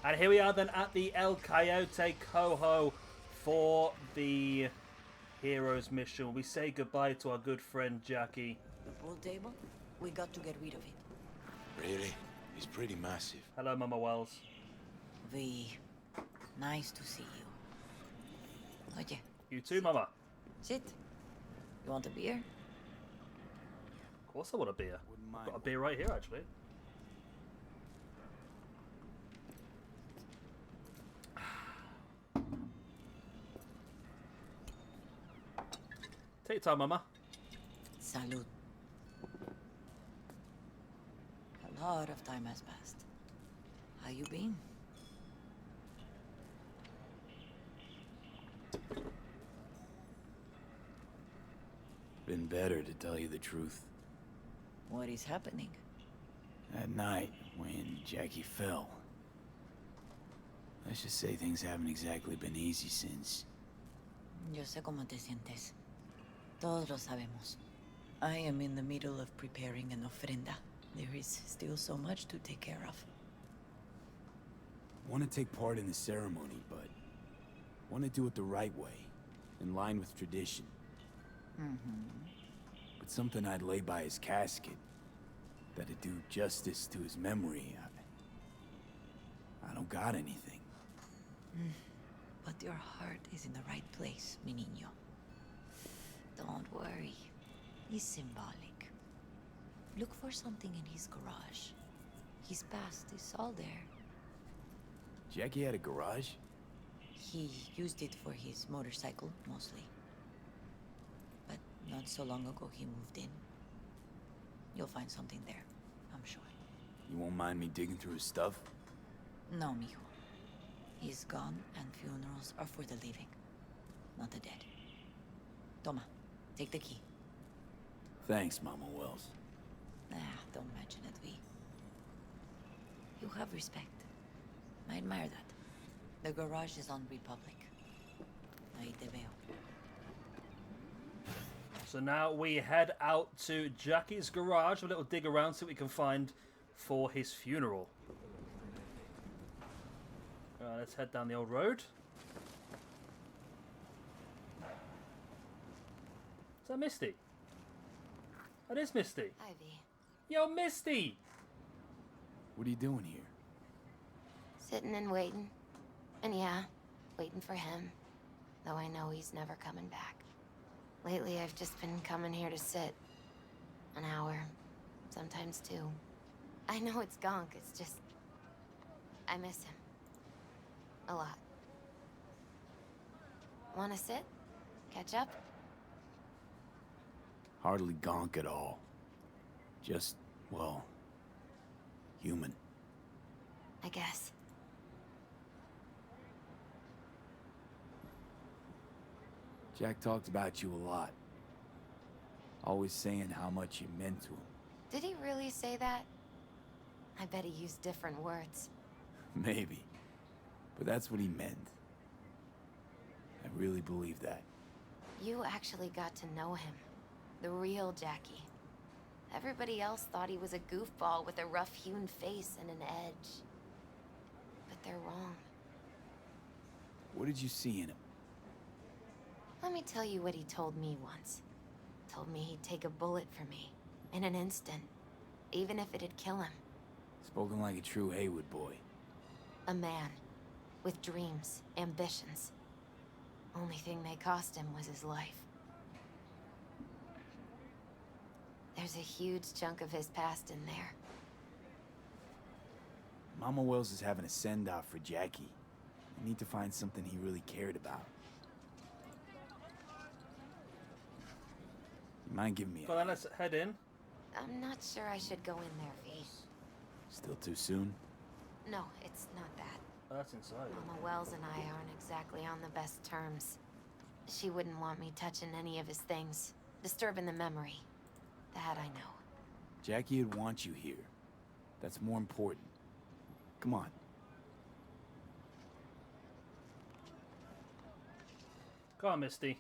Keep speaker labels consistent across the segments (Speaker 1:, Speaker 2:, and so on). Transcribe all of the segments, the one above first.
Speaker 1: And here we are then at the El Coyote Coho for the Heroes mission. We say goodbye to our good friend Jackie.
Speaker 2: The pool table? We got to get rid of it.
Speaker 3: Really? He's pretty massive.
Speaker 1: Hello, Mama Wells.
Speaker 2: V, nice to see you. Oye.
Speaker 1: You too, Mama.
Speaker 2: Sit. You want a beer?
Speaker 1: Of course I want a beer. I've got a beer right here, actually. Take your time, Mama.
Speaker 2: Salud. A lot of time has passed. How you been?
Speaker 4: Been better, to tell you the truth.
Speaker 2: What is happening?
Speaker 4: That night, when Jackie fell. Let's just say things haven't exactly been easy since.
Speaker 2: Yo sé cómo te sientes. Todos lo sabemos. I am in the middle of preparing an ofrenda. There is still so much to take care of.
Speaker 4: Want to take part in the ceremony, but want to do it the right way, in line with tradition. But something I'd lay by his casket, that'd do justice to his memory. I don't got anything.
Speaker 2: But your heart is in the right place, mi niño. Don't worry. It's symbolic. Look for something in his garage. His past is all there.
Speaker 4: Jackie had a garage?
Speaker 2: He used it for his motorcycle, mostly. But not so long ago he moved in. You'll find something there, I'm sure.
Speaker 4: You won't mind me digging through his stuff?
Speaker 2: No, mijo. He's gone, and funerals are for the living, not the dead. Toma, take the key.
Speaker 4: Thanks, Mama Wells.
Speaker 2: Don't mention it, V. You have respect. I admire that. The garage is on Republic. Ahí te veo.
Speaker 1: So now we head out to Jackie's garage, a little dig around, see what we can find for his funeral. Let's head down the old road. Is that Misty? That is Misty.
Speaker 5: Ivy,
Speaker 1: Yo, Misty!
Speaker 4: What are you doing here?
Speaker 5: sitting and waiting. And yeah, waiting for him. Though I know he's never coming back. Lately, I've just been coming here to sit. An hour. Sometimes two. I know it's gunk, it's just... I miss him. A lot. Wanna sit? Catch up?
Speaker 4: Hardly gonk at all. Just, well, human.
Speaker 5: I guess.
Speaker 4: Jack talked about you a lot. Always saying how much you meant to him.
Speaker 5: Did he really say that? I bet he used different words.
Speaker 4: Maybe. But that's what he meant. I really believe that.
Speaker 5: You actually got to know him. The real Jackie. Everybody else thought he was a goofball with a rough-hewn face and an edge. But they're wrong.
Speaker 4: What did you see in him?
Speaker 5: Let me tell you what he told me once. Told me he'd take a bullet for me. In an instant. Even if it'd kill him.
Speaker 4: Spoken like a true Heywood boy.
Speaker 5: A man. With dreams, ambitions. Only thing they cost him was his life. There's a huge chunk of his past in there.
Speaker 4: Mama Wells is having a send-off for Jackie. We need to find something he really cared about. You mind giving me a...
Speaker 1: Well, then let's head in.
Speaker 5: I'm not sure I should go in there, V.
Speaker 4: Still too soon?
Speaker 5: No, it's not that.
Speaker 1: Oh, that's inside.
Speaker 5: Mama Wells and I aren't exactly on the best terms. She wouldn't want me touching any of his things, disturbing the memory. That I know.
Speaker 4: Jackie would want you here. That's more important. Come on.
Speaker 1: Come on, Misty.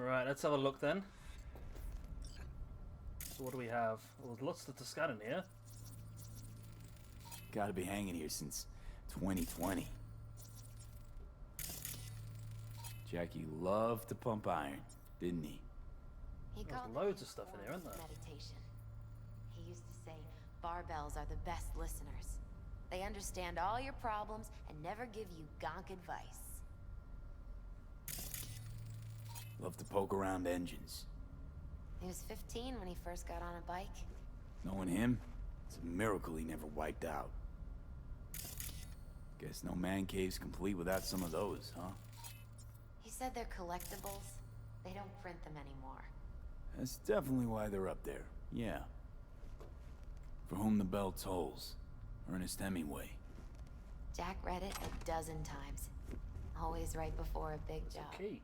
Speaker 1: Alright, let's have a look then. So what do we have? Well, there's lots to scan in here.
Speaker 4: Gotta be hanging here since 2020. Jackie loved to pump iron, didn't he?
Speaker 5: He
Speaker 1: There's
Speaker 5: called
Speaker 1: loads
Speaker 5: it
Speaker 1: of stuff in here, isn't there?
Speaker 5: meditation. He used to say barbells are the best listeners. They understand all your problems and never give you gonk advice.
Speaker 4: Loved to poke around engines.
Speaker 5: He was 15 when he first got on a bike.
Speaker 4: Knowing him, it's a miracle he never wiped out. Guess no man cave's complete without some of those, huh?
Speaker 5: He said they're collectibles. They don't print them anymore.
Speaker 4: That's definitely why they're up there, yeah. For whom the bell tolls. Ernest Hemingway.
Speaker 5: Jack read it a dozen times. Always right before a big job.
Speaker 1: Key.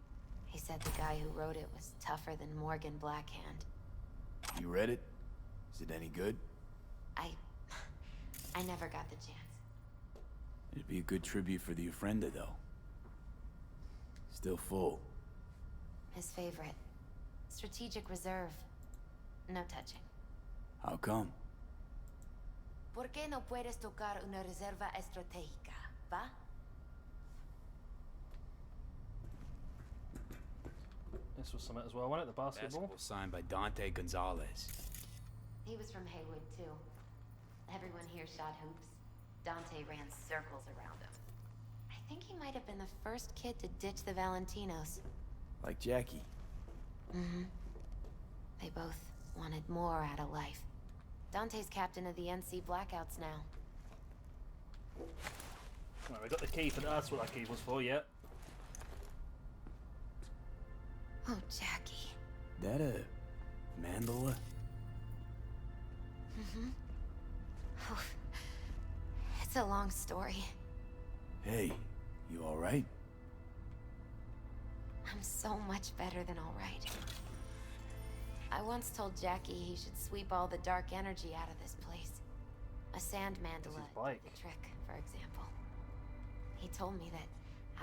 Speaker 5: He said the guy who wrote it was tougher than Morgan Blackhand.
Speaker 4: You read it? Is it any good?
Speaker 5: I never got the chance.
Speaker 4: It'd be a good tribute for the Ofrenda, though. Still full.
Speaker 5: His favorite. Strategic reserve. No touching.
Speaker 4: How come?
Speaker 5: ¿Por qué no puedes tocar una reserva estratégica, va?
Speaker 1: This was something as well, wasn't it? The basketball?
Speaker 4: signed by Dante Gonzalez.
Speaker 5: He was from Heywood, too. Everyone here shot hoops. Dante ran circles around him. I think he might have been the first kid to ditch the Valentinos.
Speaker 4: Like Jackie.
Speaker 5: Mm-hmm. They both wanted more out of life. Dante's captain of the NC Blackouts now.
Speaker 1: Well, we got the key for that. That's what that key was for, yeah.
Speaker 5: Oh, Jackie.
Speaker 4: That a mandala?
Speaker 5: Mm-hmm. Oh, it's a long story.
Speaker 4: Hey, you alright?
Speaker 5: I'm so much better than all right. I once told Jackie he should sweep all the dark energy out of this place. A sand mandala
Speaker 1: bike.
Speaker 5: did the trick, for example. He told me that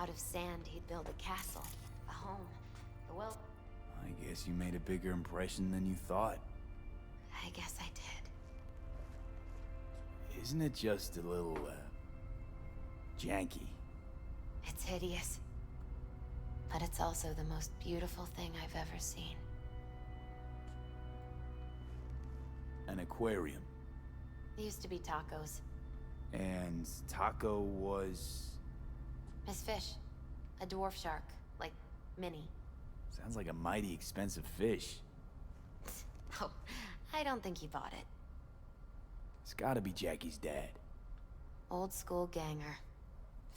Speaker 5: out of sand he'd build a castle, a home, the well.
Speaker 4: I guess you made a bigger impression than you thought.
Speaker 5: I guess I did.
Speaker 4: Isn't it just a little, janky?
Speaker 5: It's hideous. But it's also the most beautiful thing I've ever seen.
Speaker 4: An aquarium.
Speaker 5: It used to be tacos.
Speaker 4: And Taco was...
Speaker 5: His fish. A dwarf shark. Like, Minnie.
Speaker 4: Sounds like a mighty expensive fish.
Speaker 5: Oh, I don't think he bought it.
Speaker 4: It's gotta be Jackie's dad.
Speaker 5: Old school ganger.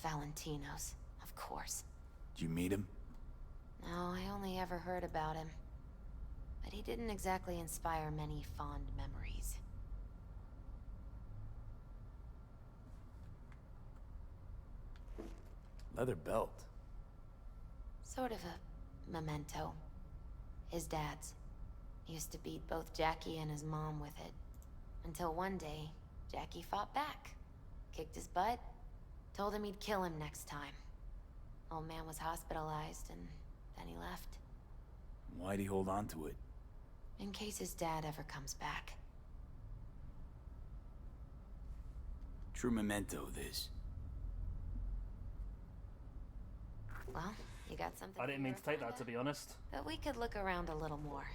Speaker 5: Valentinos, of course.
Speaker 4: Did you meet him?
Speaker 5: No, I only ever heard about him. But he didn't exactly inspire many fond memories.
Speaker 4: Leather belt.
Speaker 5: Sort of a memento. His dad's. He used to beat both Jackie and his mom with it. Until one day, Jackie fought back. Kicked his butt. Told him he'd kill him next time. Old man was hospitalized, and then he left.
Speaker 4: Why'd he hold on to it?
Speaker 5: In case his dad ever comes back.
Speaker 4: True memento, this.
Speaker 5: Well, you got something.
Speaker 1: I didn't mean to take that, to be honest.
Speaker 5: But we could look around a little more.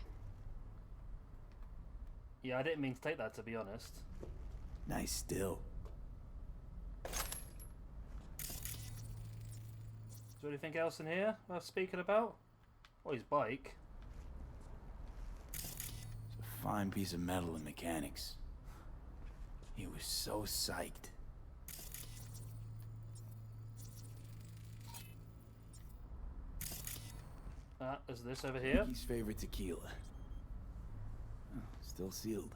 Speaker 1: Yeah, I didn't mean to take that, to be honest.
Speaker 4: Nice still.
Speaker 1: Is there anything else in here worth speaking about? Oh, his bike.
Speaker 4: It's a fine piece of metal in mechanics. He was so psyched.
Speaker 1: Is this over here?
Speaker 4: His favorite tequila. Oh, still sealed.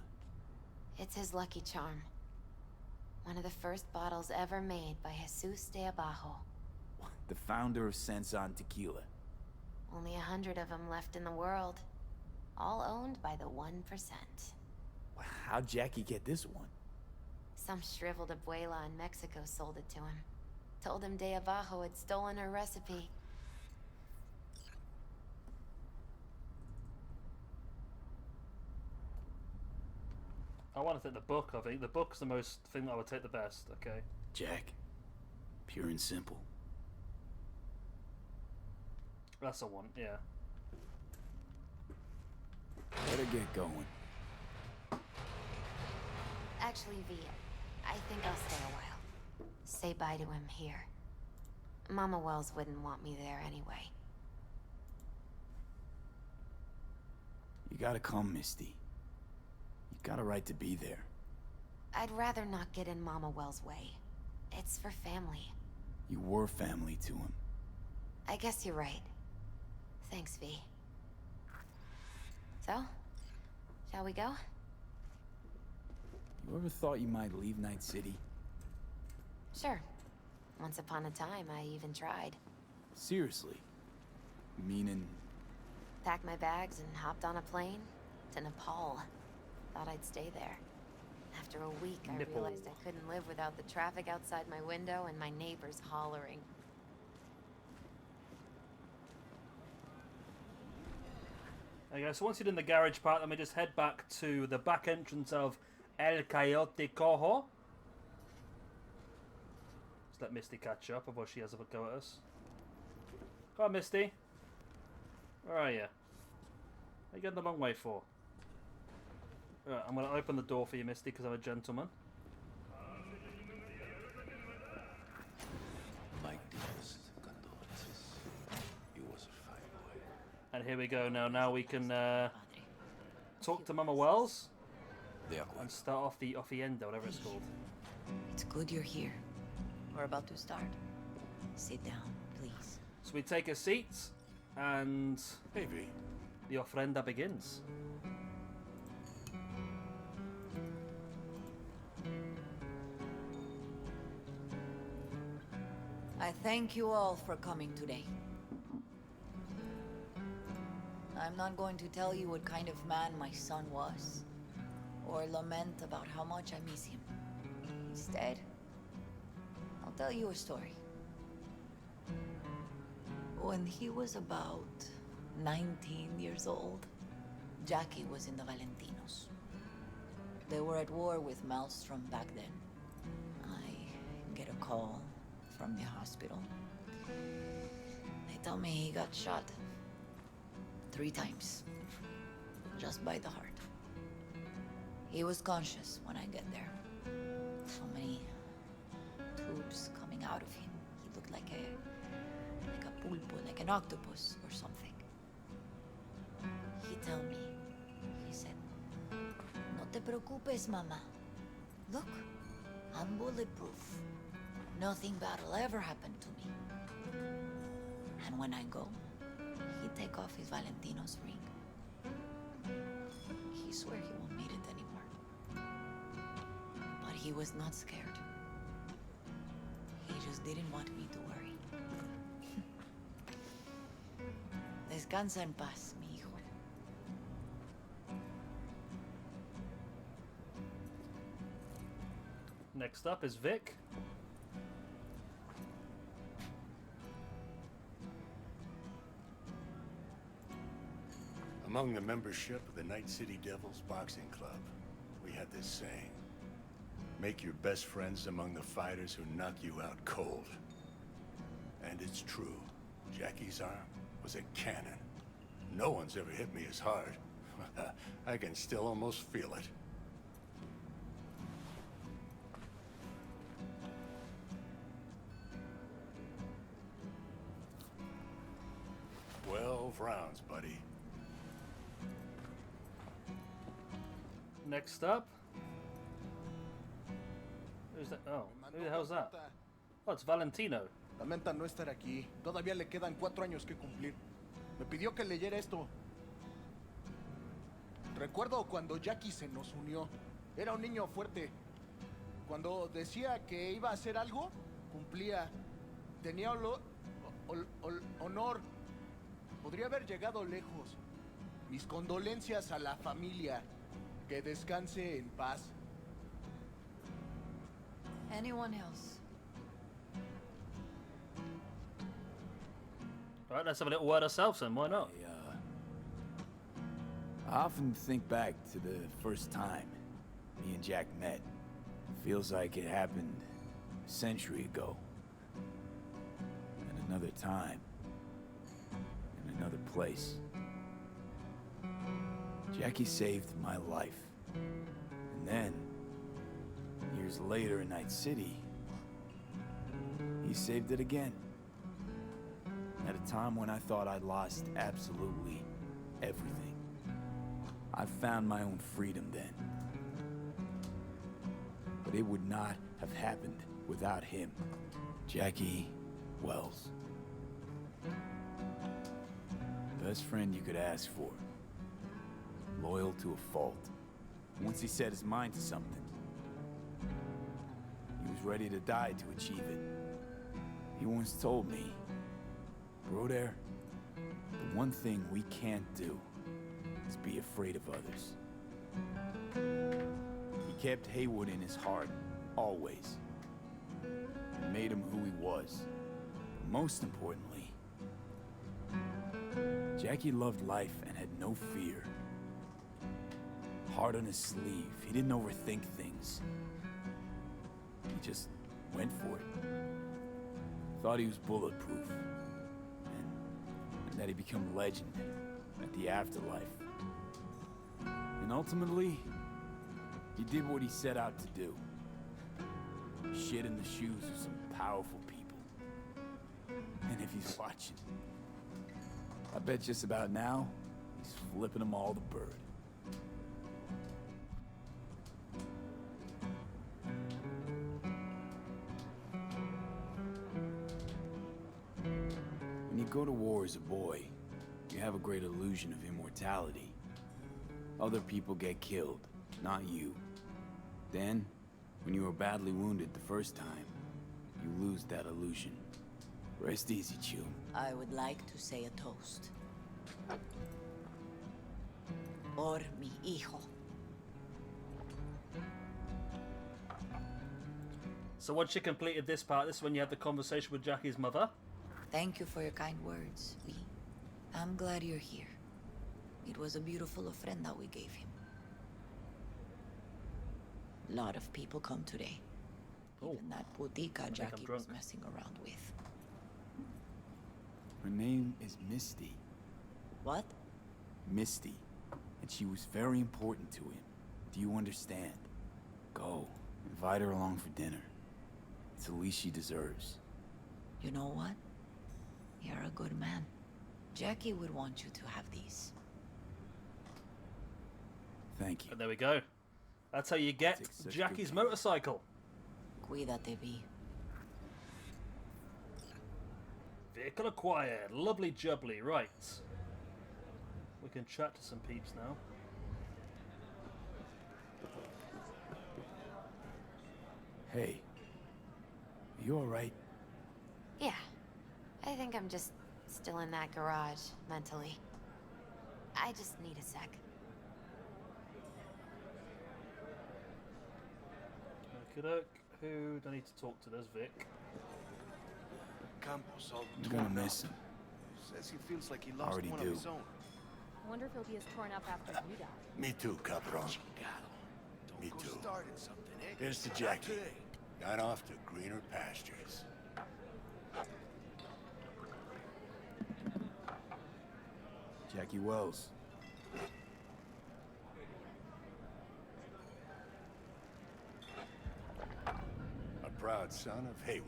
Speaker 5: It's his lucky charm. One of the first bottles ever made by Jesus de Abajo.
Speaker 4: The founder of Sensan Tequila.
Speaker 5: Only 100 of them left in the world. All owned by the 1%.
Speaker 4: How'd Jackie get this one?
Speaker 5: Some shriveled abuela in Mexico sold it to him. Told him de Abajo had stolen her recipe.
Speaker 1: I want to take the book, I think. The book's the most thing that I would take the best, okay?
Speaker 4: Jack. Pure and simple.
Speaker 1: That's the one, yeah.
Speaker 4: Better get going.
Speaker 5: Actually, V, I think I'll stay a while. Say bye to him here. Mama Wells wouldn't want me there anyway.
Speaker 4: You gotta come, Misty. You got a right to be there.
Speaker 5: I'd rather not get in Mama Wells' way. It's for family.
Speaker 4: You were family to him.
Speaker 5: I guess you're right. Thanks, V. So, shall we go?
Speaker 4: You ever thought you might leave Night City?
Speaker 5: Sure. Once upon a time, I even tried.
Speaker 4: Seriously? Meaning...
Speaker 5: Packed my bags and hopped on a plane to Nepal. Thought I'd stay there. After a week, I realized I couldn't live without the traffic outside my window and my neighbors hollering.
Speaker 1: Okay, so once you're in the garage part, let me just head back to the back entrance of El Coyote Cojo. Just let Misty catch up before she has a go at us. Come on, Misty. Where are you? What are you going the long way for? Right, I'm going to open the door for you, Misty, because I'm a gentleman. And here we go now. Now we can talk to Mama Wells and start off the offienda, whatever it's called.
Speaker 2: It's good you're here. We're about to start. Sit down, please.
Speaker 1: So we take a seat, and
Speaker 3: Hey, V.
Speaker 1: the ofrenda begins.
Speaker 2: I thank you all for coming today. I'm not going to tell you what kind of man my son was, or lament about how much I miss him. Instead, I'll tell you a story. When he was about 19 years old, Jackie was in the Valentinos. They were at war with Maelstrom back then. I get a call from the hospital. They tell me he got shot 3 times, just by the heart. He was conscious when I get there. So many tubes coming out of him. He looked like a pulpo, like an octopus or something. He told me, he said, "No te preocupes, mama. Look, I'm bulletproof. Nothing bad will ever happen to me." And when I go, he'd take off his Valentino's ring. He swear he won't need it anymore. But he was not scared. He just didn't want me to worry. Descansa en paz, mi hijo.
Speaker 1: Next up is Vic.
Speaker 3: Among the membership of the Night City Devils Boxing Club, we had this saying: make your best friends among the fighters who knock you out cold. And it's true. Jackie's arm was a cannon. No one's ever hit me as hard. I can still almost feel it. Rounds, buddy.
Speaker 1: Next up. Who's that? Oh, who the hell's that? Oh, it's Valentino.
Speaker 6: Lamenta no estar aquí. Todavía le quedan 4 años que cumplir. Me pidió que leyera esto. Recuerdo cuando Jackie se nos unió. Era un niño fuerte. Cuando decía que iba a hacer algo, cumplía. Tenía honor. Podría haber llegado lejos. Mis condolencias a la familia. Que descanse en paz.
Speaker 2: Anyone else?
Speaker 1: Alright, let's have a little word ourselves then, why not?
Speaker 4: I often think back to the first time me and Jack met. Feels like it happened a century ago. At another time. In another place. Jackie saved my life. And then, years later in Night City, he saved it again. At a time when I thought I'd lost absolutely everything. I found my own freedom then. But it would not have happened without him. Jackie Wells. Best friend you could ask for. Loyal to a fault. Once he set his mind to something, he was ready to die to achieve it. He once told me, Broder, the one thing we can't do is be afraid of others. He kept Heywood in his heart, always. It made him who he was. But most importantly, Jackie loved life and had no fear. Heart on his sleeve, he didn't overthink things. He just went for it. Thought he was bulletproof. And that he'd become a legend at the afterlife. And ultimately, he did what he set out to do. Shit in the shoes of some powerful people. And if he's watching, I bet just about now, he's flipping them all the bird. When you go to war as a boy, you have a great illusion of immortality. Other people get killed, not you. Then, when you were badly wounded the first time, you lose that illusion. Rest easy, Chew.
Speaker 2: I would like to say a toast. Por mi hijo.
Speaker 1: So once you completed this part, this is when you had the conversation with Jackie's mother.
Speaker 2: Thank you for your kind words, V. I'm glad you're here. It was a beautiful ofrenda we gave him. A lot of people come today.
Speaker 1: Oh.
Speaker 2: Even that putica
Speaker 1: I'm
Speaker 2: Jackie was
Speaker 1: drunk.
Speaker 2: messing around with.
Speaker 4: Her name is Misty.
Speaker 2: What?
Speaker 4: Misty. And she was very important to him. Do you understand? Go. Invite her along for dinner. It's the least she deserves.
Speaker 2: You know what? You're a good man. Jackie would want you to have these.
Speaker 4: Thank you.
Speaker 1: And there we go. That's how you get
Speaker 4: Takes such
Speaker 1: Jackie's
Speaker 4: good care.
Speaker 1: motorcycle.
Speaker 2: Cuídate, V.
Speaker 1: Vehicle acquired. Lovely jubbly. Right. We can chat to some peeps now.
Speaker 4: Hey. Are you alright?
Speaker 5: Yeah. I think I'm just still in that garage, mentally. I just need a sec.
Speaker 1: Okey-doke. Who do I need to talk to? There's Vic.
Speaker 6: Campos all
Speaker 4: I'm gonna
Speaker 6: torn
Speaker 4: miss
Speaker 6: up.
Speaker 4: him.
Speaker 6: Says he feels like he lost
Speaker 4: Already
Speaker 6: one
Speaker 4: do.
Speaker 6: of his own.
Speaker 7: Wonder if he'll be as torn up after you die.
Speaker 3: Me too, Cabron.
Speaker 6: Chingado. Don't
Speaker 3: Me
Speaker 6: go
Speaker 3: too.
Speaker 6: starting something, eh?
Speaker 3: Here's to
Speaker 6: Not
Speaker 3: Jackie.
Speaker 6: today.
Speaker 3: Got off to greener pastures.
Speaker 4: Jackie Wells.
Speaker 3: A proud son of Heywood.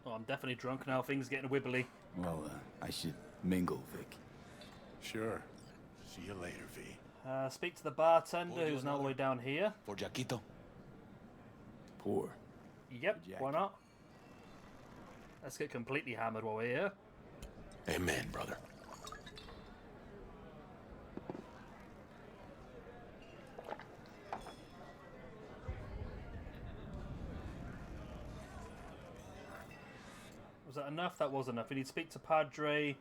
Speaker 1: Oh, I'm definitely drunk now. Things getting wibbly.
Speaker 4: Well, I should mingle, Vic.
Speaker 3: Sure. See you later, V.
Speaker 1: Speak to the bartender
Speaker 6: Hold you
Speaker 1: who's now the
Speaker 6: another.
Speaker 1: way down here.
Speaker 6: For Jaquito.
Speaker 4: Poor.
Speaker 1: Yep,
Speaker 4: Jack.
Speaker 1: why not? Let's get completely hammered while we're here.
Speaker 6: Amen, brother.
Speaker 1: Was that enough? That was enough. We need to speak to Padre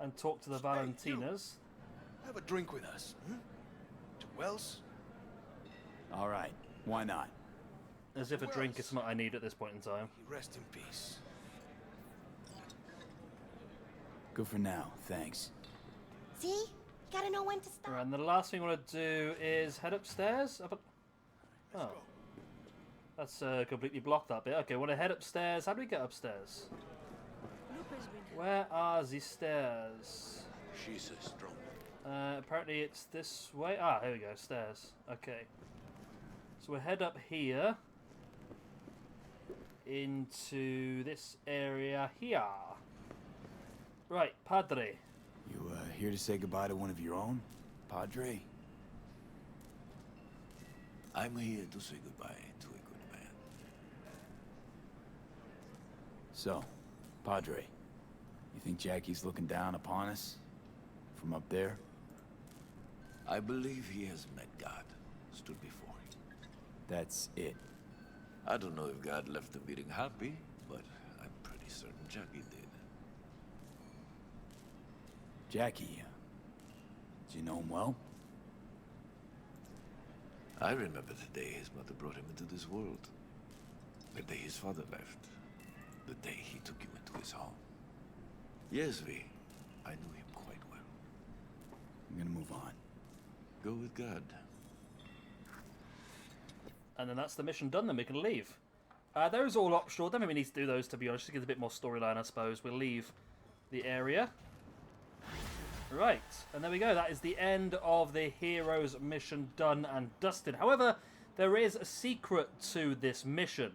Speaker 1: and talk to the
Speaker 6: Hey, you.
Speaker 1: Valentinas.
Speaker 6: Have a drink with us. To Wells?
Speaker 4: Alright, why not?
Speaker 1: As if a drink is something I need at this point in time.
Speaker 6: He rest in peace.
Speaker 4: Good for now, thanks.
Speaker 5: See? Gotta know when to stop.
Speaker 1: Right, and the last thing I want to do is head upstairs. Oh. That's completely blocked that bit. Okay, want to head upstairs. How do we get upstairs? Where are the stairs?
Speaker 3: She's a strong.
Speaker 1: Apparently it's this way. Ah, here we go. Stairs. Okay. So we'll head up here. Into this area here. Right, Padre.
Speaker 4: You here to say goodbye to one of your own, Padre?
Speaker 8: I'm here to say goodbye to a good man.
Speaker 4: So, Padre, you think Jackie's looking down upon us? From up there?
Speaker 8: I believe he has met God, stood before him.
Speaker 4: That's it.
Speaker 8: I don't know if God left the meeting happy, but I'm pretty certain Jackie did.
Speaker 4: Jackie, did you know him well?
Speaker 8: I remember the day his mother brought him into this world. The day his father left. The day he took you into his home. Yes, V. I knew him quite well.
Speaker 4: I'm gonna move on.
Speaker 8: Go with God.
Speaker 1: And then that's the mission done, then we can leave. Those are all optional. Don't think we need to do those, to be honest. Just gives a bit more storyline, I suppose. We'll leave the area. Right, and there we go. That is the end of the hero's mission done and dusted. However, there is a secret to this mission.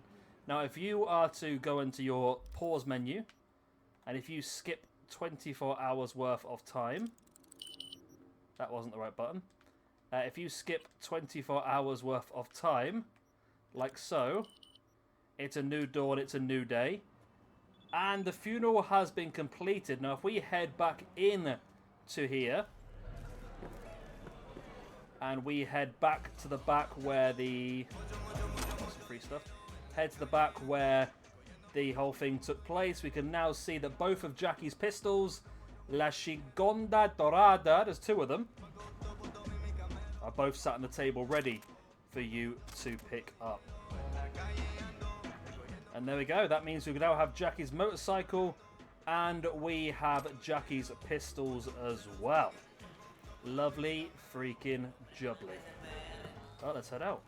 Speaker 1: Now, if you are to go into your pause menu, and if you skip 24 hours worth of time, that wasn't the right button. If you skip 24 hours worth of time, like so, it's a new dawn, it's a new day. And the funeral has been completed. Now, if we head back in to here, and we head back to the back where the... What's the free stuff? Head to the back where the whole thing took place. We can now see that both of Jackie's pistols, La Chigonda Dorada, there's two of them, are both sat on the table ready for you to pick up. And there we go. That means we now have Jackie's motorcycle and we have Jackie's pistols as well. Lovely freaking jubbly. Well, let's head out.